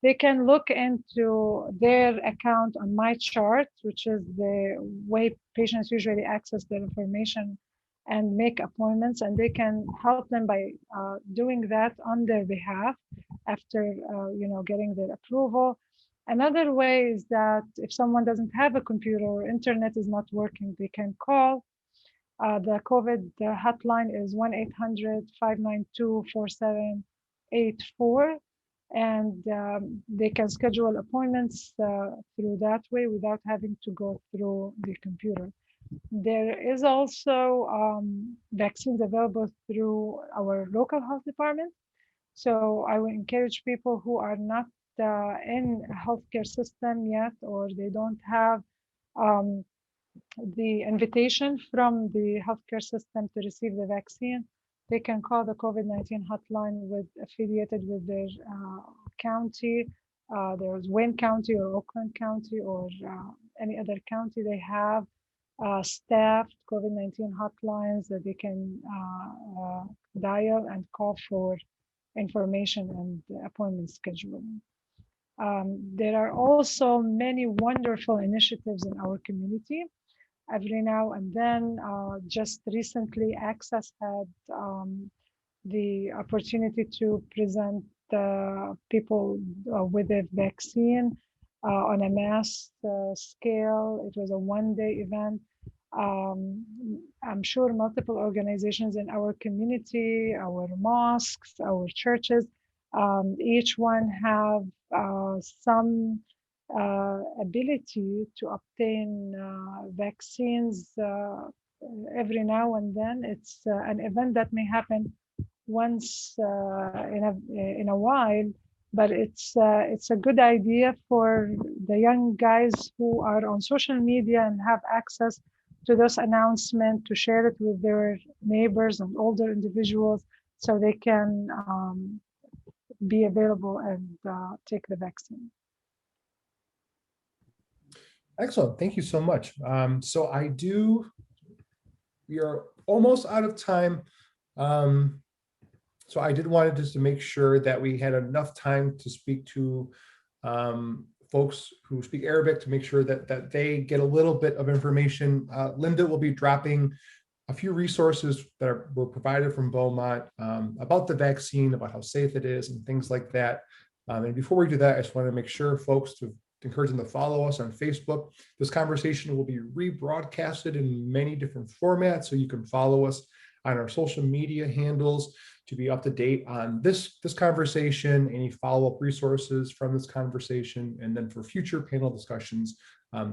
they can look into their account on My Chart, which is the way patients usually access their information and make appointments, and they can help them by doing that on their behalf after getting their approval. Another way is that if someone doesn't have a computer or internet is not working, they can call. The COVID hotline is 1-800-592-4784, and they can schedule appointments through that way without having to go through the computer. There is also vaccines available through our local health department. So I would encourage people who are not in a healthcare system yet, or they don't have the invitation from the healthcare system to receive the vaccine, they can call the COVID-19 hotline affiliated with their county. There's Wayne County or Oakland County or any other county. They have staffed COVID-19 hotlines that they can dial and call for information and appointment scheduling. There are also many wonderful initiatives in our community. Every now and then, just recently, Access had the opportunity to present people with a vaccine on a mass scale. It was a one-day event. I'm sure multiple organizations in our community, our mosques, our churches, each one have some ability to obtain vaccines every now and then. It's an event that may happen once in a while, but it's a good idea for the young guys who are on social media and have access to those announcements to share it with their neighbors and older individuals so they can be available and take the vaccine. Excellent. Thank you so much. We are almost out of time. So I did want just to make sure that we had enough time to speak to folks who speak Arabic to make sure that they get a little bit of information. Linda will be dropping a few resources that were provided from Beaumont about the vaccine, about how safe it is and things like that. And before we do that, I just want to make sure folks to encourage them to follow us on Facebook. This conversation will be rebroadcasted in many different formats, so you can follow us on our social media handles to be up to date on this conversation, any follow-up resources from this conversation, and then for future panel discussions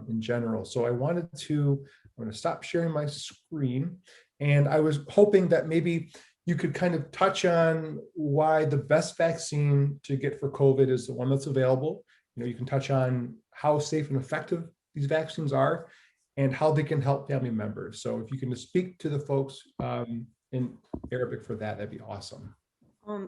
in general. So I'm going to stop sharing my screen, and I was hoping that maybe you could kind of touch on why the best vaccine to get for COVID is the one that's available. You can touch on how safe and effective these vaccines are and how they can help family members. So if you can just speak to the folks in Arabic for that, that'd be awesome.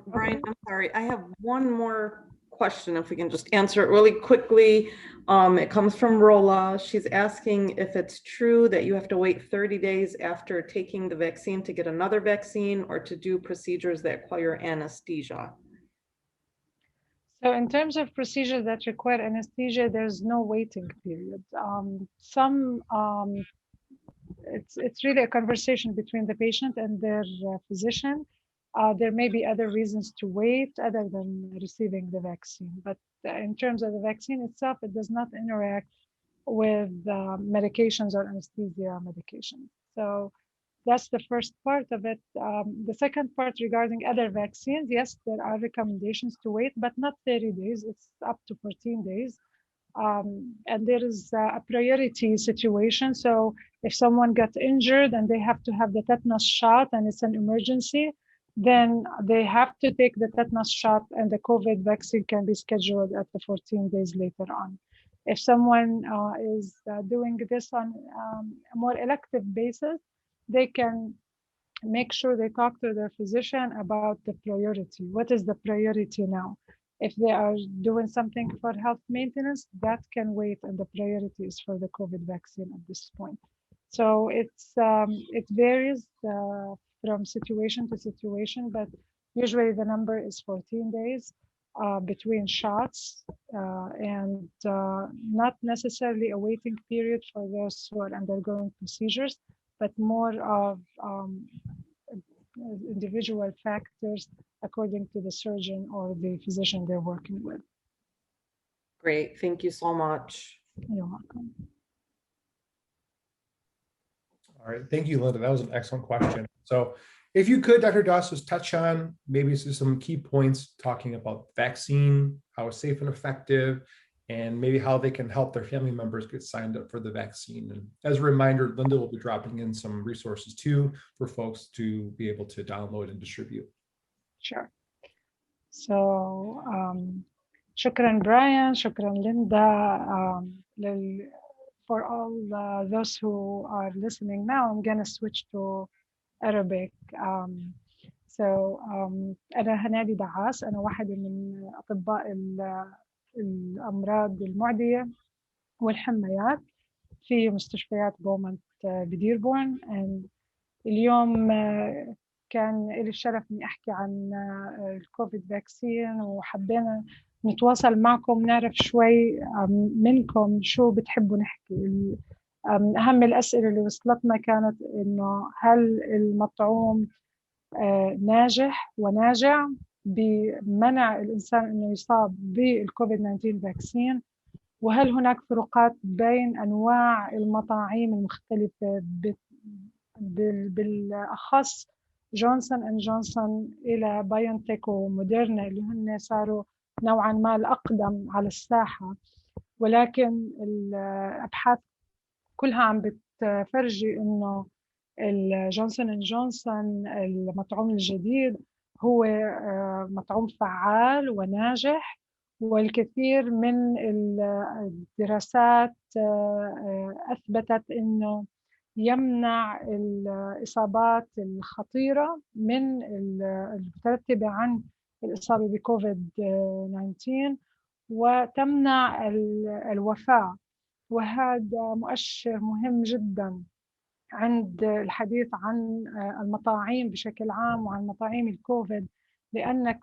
Brian, I'm sorry. I have one more question, if we can just answer it really quickly. It comes from Rola. She's asking if it's true that you have to wait 30 days after taking the vaccine to get another vaccine or to do procedures that require anesthesia. So in terms of procedures that require anesthesia, there's no waiting period. Some it's really a conversation between the patient and their physician. There may be other reasons to wait other than receiving the vaccine, but in terms of the vaccine itself, it does not interact with medications or anesthesia medication. So that's the first part of it. The second part regarding other vaccines, yes, there are recommendations to wait, but not 30 days. It's up to 14 days. And there is a priority situation. So if someone gets injured and they have to have the tetanus shot and it's an emergency, then they have to take the tetanus shot and the COVID vaccine can be scheduled at the 14 days later on. If someone is doing this on a more elective basis, they can make sure they talk to their physician about the priority. What is the priority now? If they are doing something for health maintenance, that can wait, and the priority is for the COVID vaccine at this point. So it varies from situation to situation, but usually the number is 14 days between shots and not necessarily a waiting period for those who are undergoing procedures, but more of individual factors according to the surgeon or the physician they're working with. Great, thank you so much. You're welcome. All right, thank you, Linda. That was an excellent question. So if you could, Dr. Daas, just touch on maybe some key points talking about vaccine, how it's safe and effective, and maybe how they can help their family members get signed up for the vaccine. And as a reminder, Linda will be dropping in some resources too for folks to be able to download and distribute. Sure. So shukran Brian, shukran Linda. For all those who are listening now, I'm gonna switch to Arabic. أنا هنادي دعاس، أنا واحدة من أطباء الأمراض المعدية والحميات في مستشفيات بومونت بديربورن. اليوم كان لي الشرف إني أحكي عن الكوفيد فاكسين، وحبينا نتواصل معكم نعرف شوي منكم شو بتحبوا نحكي. أهم الأسئلة اللي وصلتنا كانت إنه هل المطعوم ناجح وناجع بمنع الإنسان إنه يصاب بالكوفيد 19 فاكسين، وهل هناك فروقات بين أنواع المطاعيم المختلفة بالأخص جونسون أند جونسون إلى بايونتك وموديرنا اللي هن صاروا نوعا ما الأقدم على الساحة، ولكن الأبحاث كلها عم بتفرجي إنه الجونسون أند جونسون المطعوم الجديد هو مطعوم فعال وناجح، والكثير من الدراسات أثبتت إنه يمنع الإصابات الخطيرة من المترتبة عن الإصابة بكوفيد 19 وتمنع الوفاة. وهذا مؤشر مهم جدا عند الحديث عن المطاعيم بشكل عام وعن مطاعيم الكوفيد، لأنك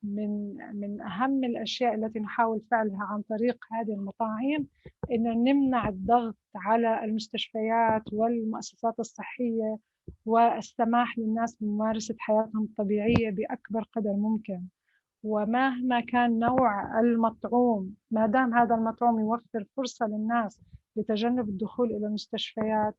من أهم الأشياء التي نحاول فعلها عن طريق هذه المطاعيم إن نمنع الضغط على المستشفيات والمؤسسات الصحية والسماح للناس بممارسة حياتهم الطبيعية بأكبر قدر ممكن. ومهما كان نوع المطعوم، ما دام هذا المطعوم يوفر فرصة للناس لتجنب الدخول إلى المستشفيات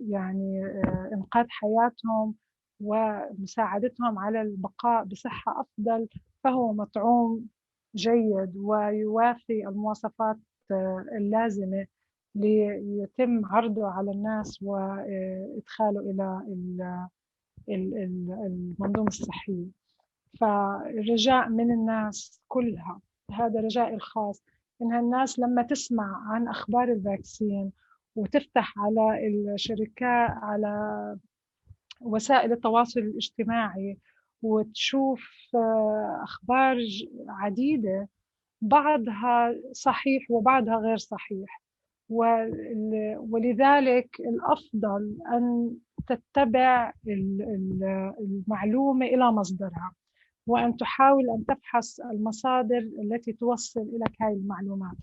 يعني إنقاذ حياتهم ومساعدتهم على البقاء بصحة أفضل، فهو مطعوم جيد ويوافي المواصفات اللازمة ليتم عرضه على الناس وإدخاله إلى المنظومة الصحية. فالرجاء من الناس كلها، هذا رجائي الخاص، إن الناس لما تسمع عن أخبار الفاكسين وتفتح على الشركات على وسائل التواصل الاجتماعي وتشوف أخبار عديدة، بعضها صحيح وبعضها غير صحيح، ولذلك الأفضل أن تتبع المعلومة إلى مصدرها، وأن تحاول أن تفحص المصادر التي توصل إليك هاي المعلومات.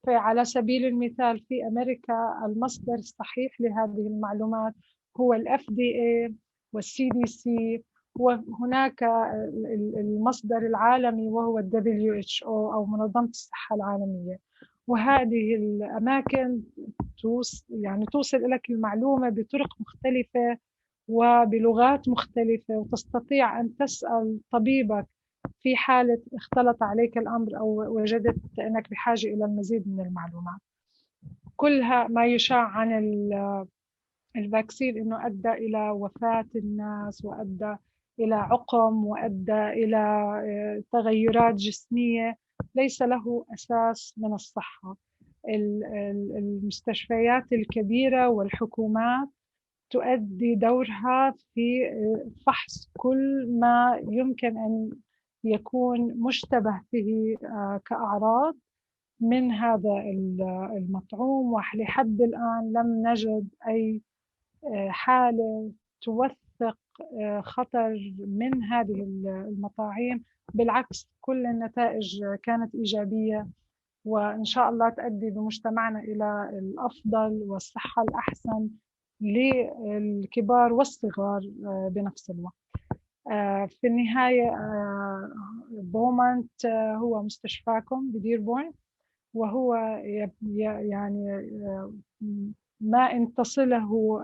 فعلى سبيل المثال في أمريكا المصدر الصحيح لهذه المعلومات هو ال FDA وال CDC، وهناك المصدر العالمي وهو ال WHO أو منظمة الصحة العالمية. وهذه الأماكن توصل لك المعلومة بطرق مختلفة وبلغات مختلفة، وتستطيع أن تسأل طبيبك في حالة اختلط عليك الأمر أو وجدت أنك بحاجة إلى المزيد من المعلومات. كلها ما يشاع عن الفاكسين أنه أدى إلى وفاة الناس، وأدى إلى عقم، وأدى إلى تغيرات جسمية، ليس له أساس من الصحة. المستشفيات الكبيرة والحكومات تؤدي دورها في فحص كل ما يمكن أن يكون مشتبه به كأعراض من هذا المطعوم، ولحد الآن لم نجد أي حالة توثق خطر من هذه المطاعيم. بالعكس كل النتائج كانت إيجابية، وإن شاء الله تؤدي بمجتمعنا إلى الأفضل والصحة الأحسن للكبار والصغار بنفس الوقت. في النهاية بومونت هو مستشفاكم بديربورن، وهو يعني ما إن تصله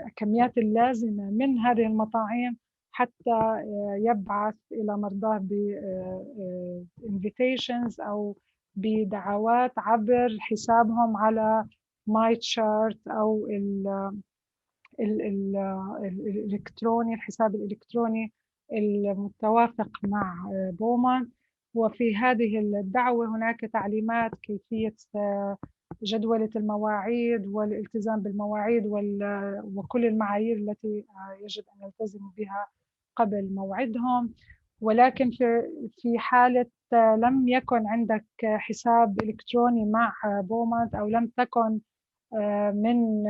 الكميات اللازمة من هذه المطاعم حتى يبعث إلى مرضاه ب invitations أو بدعوات عبر حسابهم على ماي تشارت أو الإلكتروني، الحساب الإلكتروني المتوافق مع بومان. وفي هذه الدعوة هناك تعليمات كيفية جدولة المواعيد والالتزام بالمواعيد وكل المعايير التي يجب أن يلتزموا بها قبل موعدهم. ولكن في حالة لم يكن عندك حساب إلكتروني مع بومانت، أو لم تكن من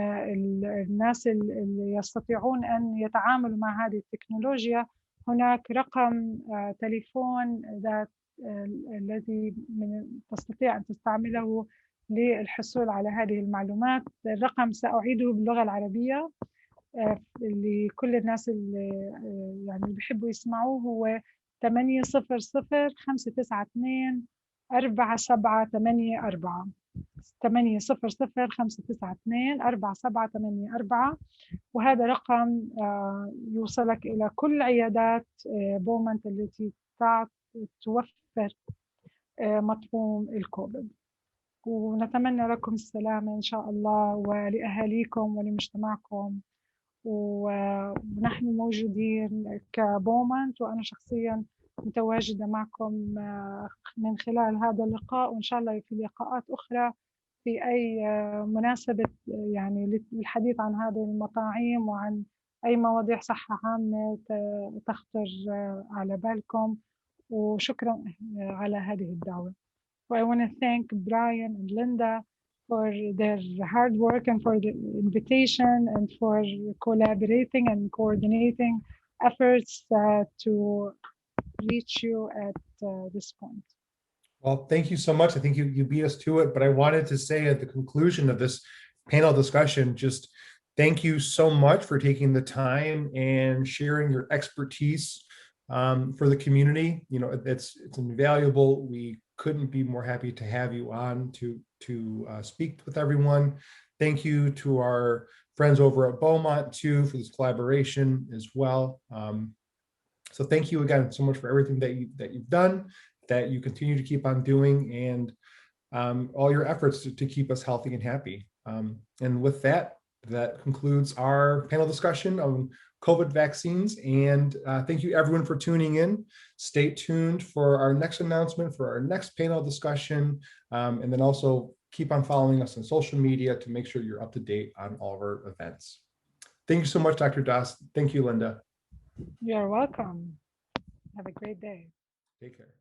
الناس اللي يستطيعون أن يتعاملوا مع هذه التكنولوجيا، هناك رقم تليفون الذي تستطيع أن تستعمله للحصول على هذه المعلومات. الرقم سأعيده باللغة العربية لكل الناس اللي يعني بيحبوا يسمعوه، هو 800-592-4784 800-592-4784. وهذا رقم يوصلك إلى كل عيادات بومنت التي توفر مطعوم الكوفيد. ونتمنى لكم السلامة إن شاء الله، ولأهاليكم ولمجتمعكم. ونحن موجودين كبومنت، وأنا شخصيا متواجدة معكم من خلال هذا اللقاء، وإن شاء الله في لقاءات أخرى في أي مناسبة يعني للحديث عن هذه المطاعيم وعن أي مواضيع صحة عامة تخطر على بالكم. وشكرا على هذه الدعوة. I want to thank Brian and Linda for their hard work and for the invitation and for collaborating and coordinating efforts to reach you at this point. Well, thank you so much. I think you beat us to it, but I wanted to say at the conclusion of this panel discussion, just thank you so much for taking the time and sharing your expertise for the community. You know, it's invaluable. We couldn't be more happy to have you on to speak with everyone. Thank you to our friends over at Beaumont too for this collaboration as well. So thank you again so much for everything that you've done, that you continue to keep on doing, and all your efforts to keep us healthy and happy. And with that concludes our panel discussion on COVID vaccines. And thank you everyone for tuning in. Stay tuned for our next announcement, for our next panel discussion. And then also keep on following us on social media to make sure you're up to date on all of our events. Thank you so much, Dr. Daas. Thank you, Linda. You're welcome. Have a great day. Take care.